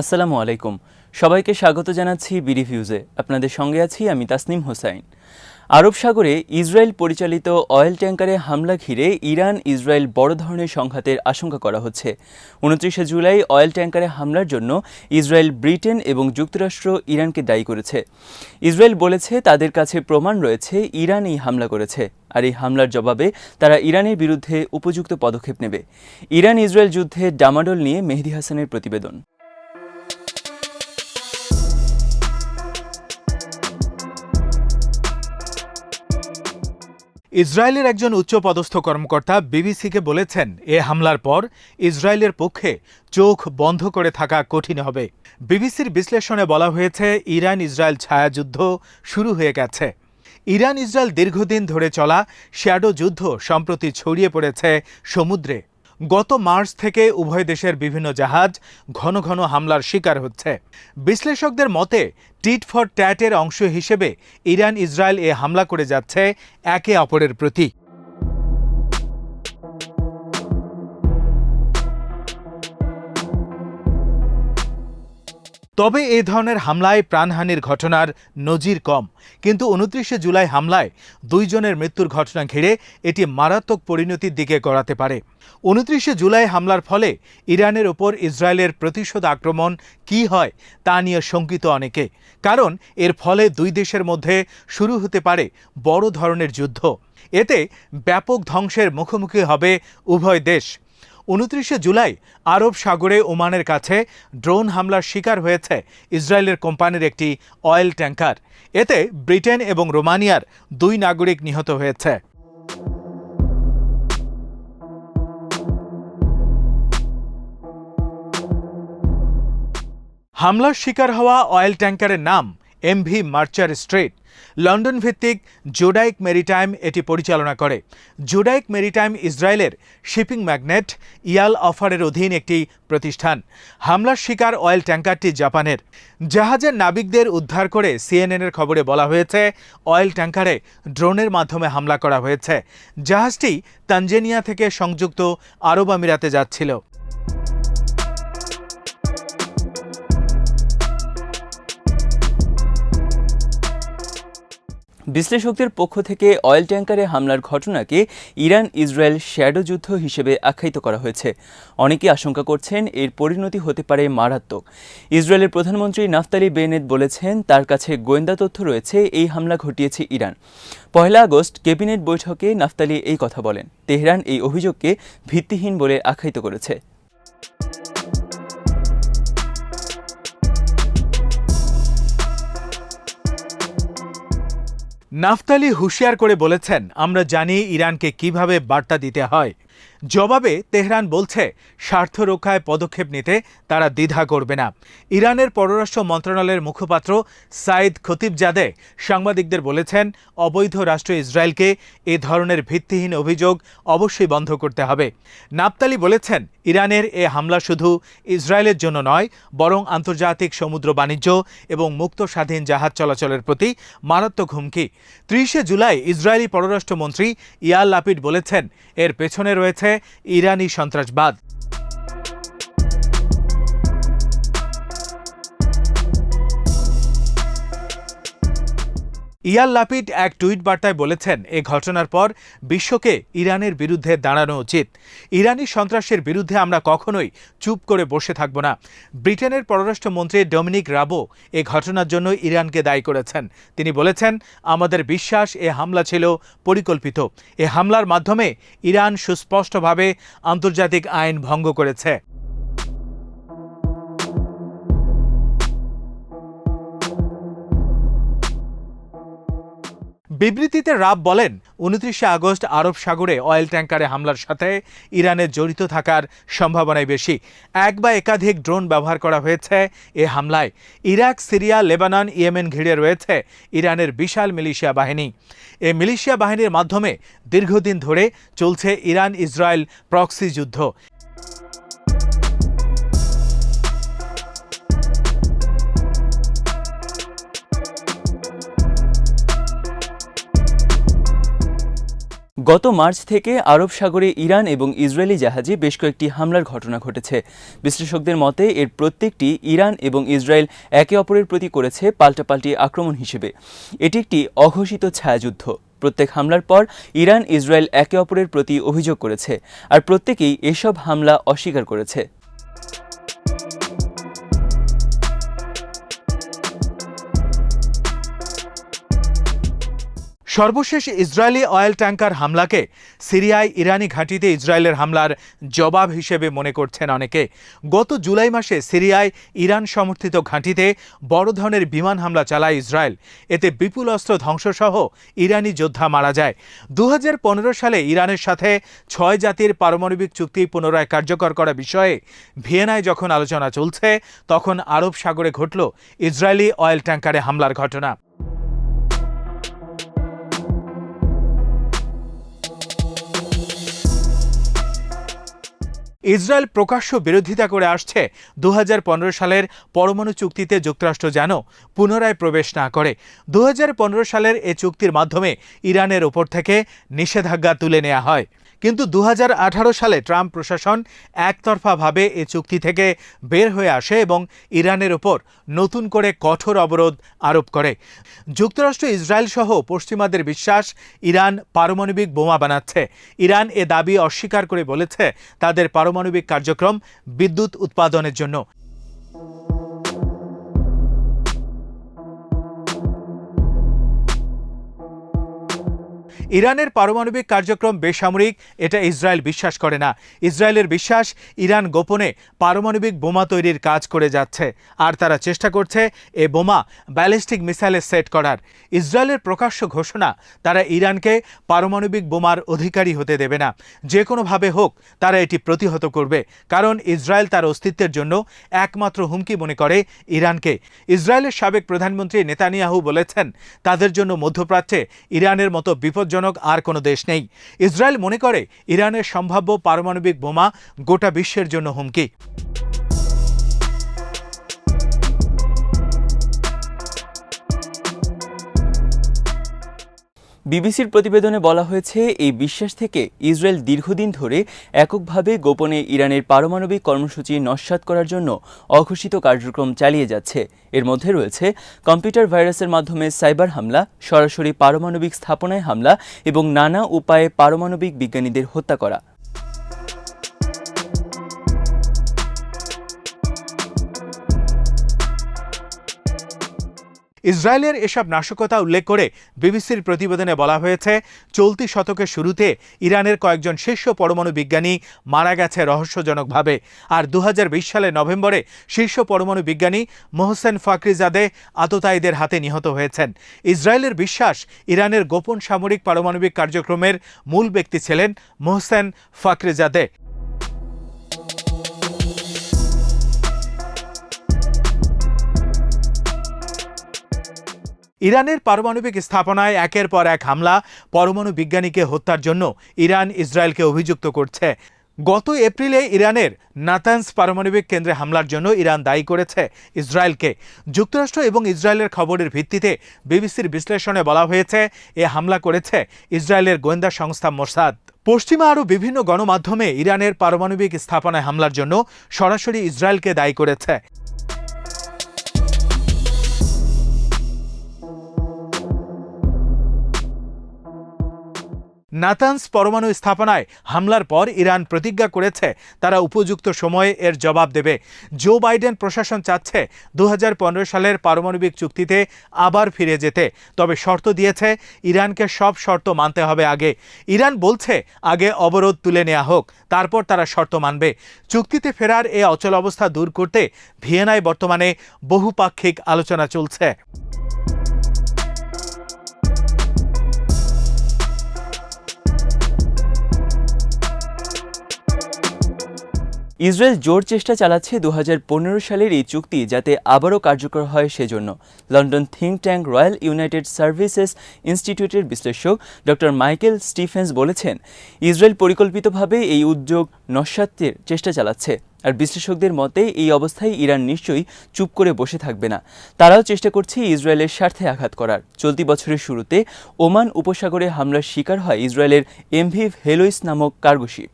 আসসালামু আলাইকুম। সবাইকে স্বাগত জানাচ্ছি বিরিভিউজে। আপনাদের সঙ্গে আছি আমি তাসনিম হোসাইন। আরব সাগরে ইসরায়েল পরিচালিত অয়েল ট্যাঙ্কারে হামলা ঘিরে ইরান ইসরায়েল বড় ধরনের সংঘাতের আশঙ্কা করা হচ্ছে। 29শে জুলাই অয়েল ট্যাঙ্কারে হামলার জন্য ইসরায়েল, ব্রিটেন এবং যুক্তরাষ্ট্র ইরানকে দায়ী করেছে। ইসরায়েল বলেছে তাদের কাছে প্রমাণ রয়েছে ইরান এই হামলা করেছে, আর এই হামলার জবাবে তারা ইরানের বিরুদ্ধে উপযুক্ত পদক্ষেপ নেবে। ইরান ইসরায়েল যুদ্ধে ডামাডোল নিয়ে মেহেদী হাসানের প্রতিবেদন। ইসরায়েলের একজন উচ্চপদস্থ কর্মকর্তা বিবিসিকে বলেছেন, এ হামলার পর ইসরায়েলের পক্ষে চোখ বন্ধ করে থাকা কঠিন হবে। বিবিসির বিশ্লেষণে বলা হয়েছে, ইরান ইসরায়েল ছায়াযুদ্ধ শুরু হয়ে গেছে। ইরান ইসরায়েল দীর্ঘদিন ধরে চলা শ্যাডো যুদ্ধ সম্প্রতি ছড়িয়ে পড়েছে সমুদ্রে। গত মার্চ থেকে উভয় দেশের বিভিন্ন জাহাজ ঘন ঘন হামলার শিকার হচ্ছে। বিশ্লেষকদের মতে টিট ফর ট্যাটের অংশ হিসেবে ইরান ইসরায়েল এ হামলা করে যাচ্ছে একে অপরের প্রতি। তবে এই ধরনের হামলায় প্রাণহানির ঘটনার নজির কম, কিন্তু 29শে জুলাই হামলায় 2 জনের মৃত্যুর ঘটনা ঘিরে এটি মারাত্মক পরিণতির দিকে গড়াতে পারে। 29শে জুলাই হামলার ফলে ইরানের ওপর ইসরায়েলের প্রতিশোধ আক্রমণ কী হয় তা নিয়ে শঙ্কিত অনেকে, কারণ এর ফলে 2 দেশের মধ্যে শুরু হতে পারে বড় ধরনের যুদ্ধ। এতে ব্যাপক ধ্বংসের মুখোমুখি হবে উভয় দেশ। 29শে জুলাই আরব সাগরে ওমানের কাছে ড্রোন হামলার শিকার হয়েছে ইসরায়েলের কোম্পানির একটি অয়েল ট্যাঙ্কার। এতে ব্রিটেন এবং রোমানিয়ার 2 নাগরিক নিহত হয়েছে। হামলার শিকার হওয়া অয়েল ট্যাঙ্কারের নাম এমভি মার্চার স্ট্রিট। লন্ডন ভিত্তিক জোডাইক মেরিটাইম এটি পরিচালনা করে। জোডাইক মেরিটাইম ইসরায়েলের শিপিং ম্যাগনেট ইয়াল অফারের অধীন একটি প্রতিষ্ঠান। হামলার শিকার অয়েল ট্যাঙ্কারটি জাপানের। জাহাজের নাবিকদের উদ্ধার করে সিএনএনের খবরে বলা হয়েছে, অয়েল ট্যাঙ্কারে ড্রোনের মাধ্যমে হামলা করা হয়েছে। জাহাজটি তানজানিয়া থেকে সংযুক্ত আরব আমিরাতে যাচ্ছিল। বিশ্লেষকদের পক্ষ থেকে অয়েল ট্যাঙ্কারে হামলার ঘটনাকে ইরান ইসরায়েল শ্যাডো যুদ্ধ হিসেবে আখ্যায়িত করা হয়েছে। অনেকে আশঙ্কা করছেন এর পরিণতি হতে পারে মারাত্মক। ইসরায়েলের প্রধানমন্ত্রী নাফতালি বেনেট বলেছেন তার কাছে গোয়েন্দা তথ্য রয়েছে এই হামলা ঘটিয়েছে ইরান। 1 আগস্ট ক্যাবিনেট বৈঠকে নাফতালি এই কথা বলেন। তেহরান এই অভিযোগকে ভিত্তিহীন বলে আখ্যায়িত করেছে। নাফতালি হুঁশিয়ার করে বলেছেন, আমরা জানি ইরানকে কিভাবে বার্তা দিতে হয়। জবাবে তেহরান বলছে, স্বার্থ রক্ষায় পদক্ষেপ নিতে তারা দ্বিধা করবে না। ইরানের পররাষ্ট্র মন্ত্রণালয়ের মুখপাত্র সাইদ খতিবজাদে সাংবাদিকদের বলেছেন, অবৈধ রাষ্ট্র ইসরায়েলকে এ ধরনের ভিত্তিহীন অভিযোগ অবশ্যই বন্ধ করতে হবে। নাফতালি বলেছেন, ইরানের এ হামলা শুধু ইসরায়েলের জন্য নয়, বরং আন্তর্জাতিক সমুদ্র বাণিজ্য এবং মুক্ত স্বাধীন জাহাজ চলাচলের প্রতি মারাত্মক হুমকি। 30শে জুলাই ইসরায়েলি পররাষ্ট্রমন্ত্রী ইয়ার লাপিড বলেছেন, এর পেছনে রয়েছে ইরানি সন্ত্রাসবাদ। ইয়ার লাপিড এক টুইট বার্তায় বলেছেন, এ ঘটনার পর বিশ্বকে ইরানের বিরুদ্ধে দাঁড়ানো উচিত। ইরানি সন্ত্রাসের বিরুদ্ধে আমরা কখনোই চুপ করে বসে থাকব না। ব্রিটেনের পররাষ্ট্রমন্ত্রী ডমিনিক রাবো এ ঘটনার জন্য ইরানকে দায়ী করেছেন। তিনি বলেছেন, আমাদের বিশ্বাস এ হামলা ছিল পরিকল্পিত। এ হামলার মাধ্যমে ইরান সুস্পষ্টভাবে আন্তর্জাতিক আইন ভঙ্গ করেছে। বিবৃতিতে রাব বলেন, 29শে আগস্ট আরব সাগরে অয়েল ট্যাঙ্কারে হামলার সাথে ইরানের জড়িত থাকার সম্ভাবনাই বেশি। এক বা একাধিক ড্রোন ব্যবহার করা হয়েছে এ হামলায়। ইরাক, সিরিয়া, লেবানন, ইয়েমেন ঘিরে রয়েছে ইরানের বিশাল মিলিশিয়া বাহিনী। এই মিলিশিয়া বাহিনীর মাধ্যমে দীর্ঘদিন ধরে চলছে ইরান ইসরায়েল প্রক্সি যুদ্ধ। গত মার্চ থেকে আরব সাগরে ইরান এবং ইসরায়েলি জাহাজে বেশ কয়েকটি হামলার ঘটনা ঘটেছে। বিশ্লেষকদের মতে এর প্রত্যেকটি ইরান এবং ইসরায়েল একে অপরের প্রতি করেছে পাল্টাপাল্টি আক্রমণ হিসেবে। এটি একটি অঘোষিত ছায়াযুদ্ধ। প্রত্যেক হামলার পর ইরান ইসরায়েল একে অপরের প্রতি অভিযোগ করেছে, আর প্রত্যেকেই এসব হামলা অস্বীকার করেছে। সর্বশেষ ইসরায়েলি অয়েল ট্যাঙ্কার হামলাকে সিরিয়ায় ইরানি ঘাঁটিতে ইসরায়েলের হামলার জবাব হিসেবে মনে করছেন অনেকে। গত জুলাই মাসে সিরিয়ায় ইরান সমর্থিত ঘাঁটিতে বড় ধরনের বিমান হামলা চালায় ইসরায়েল। এতে বিপুল অস্ত্র ধ্বংসসহ ইরানি যোদ্ধা মারা যায়। 2015 সালে ইরানের সাথে 6 জাতির পারমাণবিক চুক্তি পুনরায় কার্যকর করা বিষয়ে ভিয়েনায় যখন আলোচনা চলছে, তখন আরব সাগরে ঘটল ইসরায়েলি অয়েল ট্যাঙ্কারে হামলার ঘটনা। ইসরায়েল প্রকাশ্য বিরোধিতা করে আসছে 2015 সালের পরমাণু চুক্তিতে যুক্তরাষ্ট্র যেন পুনরায় প্রবেশ না করে। 2015 সালের এ চুক্তির মাধ্যমে ইরানের ওপর থেকে নিষেধাজ্ঞা তুলে নেওয়া হয়। কিন্তু 2018 সালে ট্রাম্প প্রশাসন একতরফাভাবে এ চুক্তি থেকে বের হয়ে আসে এবং ইরানের ওপর নতুন করে কঠোর অবরোধ আরোপ করে। যুক্তরাষ্ট্র, ইসরায়েল সহ পশ্চিমাদের বিশ্বাস ইরান পারমাণবিক বোমা বানাচ্ছে। ইরান এ দাবি অস্বীকার করে বলেছে তাদের পারমাণবিক কার্যক্রম বিদ্যুৎ উৎপাদনের জন্য। ইরানের পারমাণবিক কার্যক্রম বেসামরিক, এটা ইসরায়েল বিশ্বাস করে না। ইসরায়েলের বিশ্বাস ইরান গোপনে পারমাণবিক বোমা তৈরির কাজ করে যাচ্ছে, আর তারা চেষ্টা করছে এ বোমা ব্যালিস্টিক মিসাইলে সেট করার। ইসরায়েলের প্রকাশ্য ঘোষণা, তারা ইরানকে পারমাণবিক বোমার অধিকারী হতে দেবে না। যে কোনোভাবে হোক তারা এটি প্রতিহত করবে, কারণ ইসরায়েল তার অস্তিত্বের জন্য একমাত্র হুমকি মনে করে ইরানকে। ইসরায়েলের সাবেক প্রধানমন্ত্রী নেতানিয়াহু বলেছেন, তাদের জন্য মধ্যপ্রাচ্যে ইরানের মতো বিপজ্জনক আর কোনো দেশ নেই। ইসরায়েল মনে করে ইরানের সম্ভাব্য পারমাণবিক বোমা গোটা বিশ্বের জন্য হুমকি। বিবিসির প্রতিবেদনে বলা হয়েছে, এই বিশ্বাস থেকে ইসরায়েল দীর্ঘদিন ধরে এককভাবে গোপনে ইরানের পারমাণবিক কর্মসূচি নস্যাৎ করার জন্য অঘোষিত কার্যক্রম চালিয়ে যাচ্ছে। এর মধ্যে রয়েছে কম্পিউটার ভাইরাসের মাধ্যমে সাইবার হামলা, সরাসরি পারমাণবিক স্থাপনায় হামলা এবং নানা উপায়ে পারমাণবিক বিজ্ঞানীদের হত্যা করা। ইসরায়েলের এসব নাশকতা উল্লেখ করে বিবিসির প্রতিবেদনে বলা হয়েছে, চলতি শতকের শুরুতে ইরানের কয়েকজন শীর্ষ পরমাণু বিজ্ঞানী মারা গেছে রহস্যজনকভাবে। আর 2020 সালের নভেম্বরে শীর্ষ পরমাণু বিজ্ঞানী মোহসেন ফাকরিজাদে আততায়ীদের হাতে নিহত হয়েছেন। ইসরায়েলের বিশ্বাস, ইরানের গোপন সামরিক পারমাণবিক কার্যক্রমের মূল ব্যক্তি ছিলেন মোহসেন ফাকরিজাদে। ইরানের পারমাণবিক স্থাপনায় একের পর এক হামলা, পরমাণু বিজ্ঞানীকে হত্যার জন্য ইরান ইসরায়েলকে অভিযুক্ত করছে। গত এপ্রিলে ইরানের নাতানস পারমাণবিক কেন্দ্রে হামলার জন্য ইরান দায়ী করেছে ইসরায়েলকে। যুক্তরাষ্ট্র এবং ইসরায়েলের খবরের ভিত্তিতে বিবিসির বিশ্লেষণে বলা হয়েছে, এ হামলা করেছে ইসরায়েলের গোয়েন্দা সংস্থা মোসাদ। পশ্চিমা আরও বিভিন্ন গণমাধ্যমে ইরানের পারমাণবিক স্থাপনায় হামলার জন্য সরাসরি ইসরায়েলকে দায়ী করেছে। নাতানস পরমাণু স্থাপনায় হামলার পর ইরান প্রতিজ্ঞা করেছে তারা উপযুক্ত সময়ে এর জবাব দেবে। জো বাইডেন প্রশাসন চাচ্ছে 2015 সালের পারমাণবিক চুক্তিতে আবার ফিরে যেতে, তবে শর্ত দিয়েছে ইরানকে সব শর্ত মানতে হবে আগে। ইরান বলছে আগে অবরোধ তুলে নেওয়া হোক, তারপর তারা শর্ত মানবে। চুক্তিতে ফেরার এ অচল অবস্থা দূর করতে ভিয়েনায় বর্তমানে বহুপাক্ষিক আলোচনা চলছে। ইসরায়েল জোর চেষ্টা চালাচ্ছে 2015 সালের এই চুক্তি যাতে আবারও কার্যকর হয় সেজন্য। London think tank royal United services ইনস্টিটিউটের বিশ্লেষক ডক্টর মাইকেল স্টিফেন্স বলেছেন, ইসরায়েল পরিকল্পিতভাবে এই উদ্যোগ নস্যাতের চেষ্টা চালাচ্ছে। আর বিশ্লেষকদের মতে এই অবস্থায় ইরান নিশ্চয়ই চুপ করে বসে থাকবে না। তারাও চেষ্টা করছে ইসরায়েলের স্বার্থে আঘাত করার। চলতি বছরের শুরুতে ওমান উপসাগরে হামলার শিকার হয় ইসরায়েলের এমভি হেলোইস নামক কার্গোশিপ।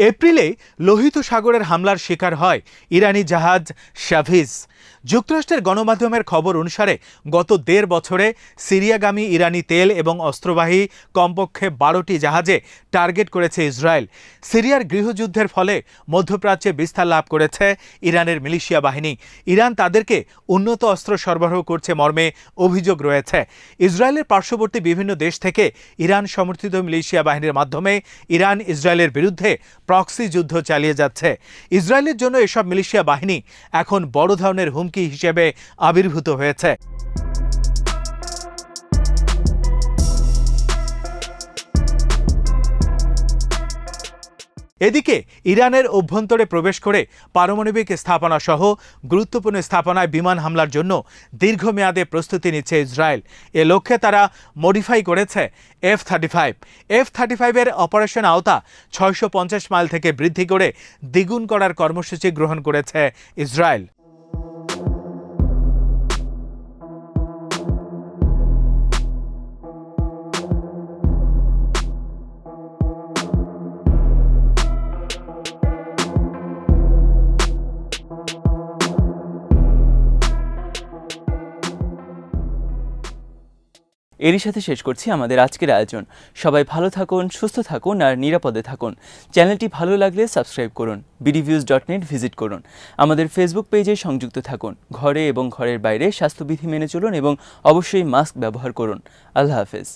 এপ্রিলে লোহিত সাগরের হামলার শিকার হয় ইরানি জাহাজ শাভিজ। যুক্তরাষ্ট্রের গণমাধ্যমের খবর অনুসারে গত 1.5 বছরে সিরিয়াগামী ইরানি তেল এবং অস্ত্রবাহী কমপক্ষে 12টি জাহাজে টার্গেট করেছে ইসরায়েল। সিরিয়ার গৃহযুদ্ধের ফলে মধ্যপ্রাচ্যে বিস্তার লাভ করেছে ইরানের মিলিশিয়া বাহিনী। ইরান তাদেরকে উন্নত অস্ত্র সরবরাহ করছে মর্মে অভিযোগ রয়েছে। ইসরায়েলের পার্শ্ববর্তী বিভিন্ন দেশ থেকে ইরান সমর্থিত মিলিশিয়া বাহিনীর মাধ্যমে ইরান ইসরায়েলের বিরুদ্ধে প্রক্সি যুদ্ধ চালিয়ে যাচ্ছে। ইসরায়েলের জন্য এসব মিলিশিয়া বাহিনী এখন বড় ধরনের হুমকি হিসেবে আবির্ভূত হয়েছে। এদিকে ইরানের অভ্যন্তরে প্রবেশ করে পারমাণবিক স্থাপনা সহ গুরুত্বপূর্ণ স্থাপনায় বিমান হামলার জন্য দীর্ঘমেয়াদে প্রস্তুতি নিচ্ছে ইসরায়েল। এ লক্ষ্যে তারা মডিফাই করেছে F-35 এর অপারেশন আওতা 650 মাইল থেকে বৃদ্ধি করে দ্বিগুণ করার কর্মসূচি গ্রহণ করেছে ইসরায়েল। এরই সাথে শেষ করছি আমাদের আজকের আয়োজন। সবাই ভালো থাকুন, সুস্থ থাকুন আর নিরাপদে থাকুন। চ্যানেলটি ভালো লাগলে সাবস্ক্রাইব করুন, bdviews.net ভিজিট করুন। আমাদের ফেসবুক পেজে সংযুক্ত থাকুন। ঘরে এবং ঘরের বাইরে স্বাস্থ্যবিধি মেনে চলুন এবং অবশ্যই মাস্ক ব্যবহার করুন। আল্লাহ হাফেজ।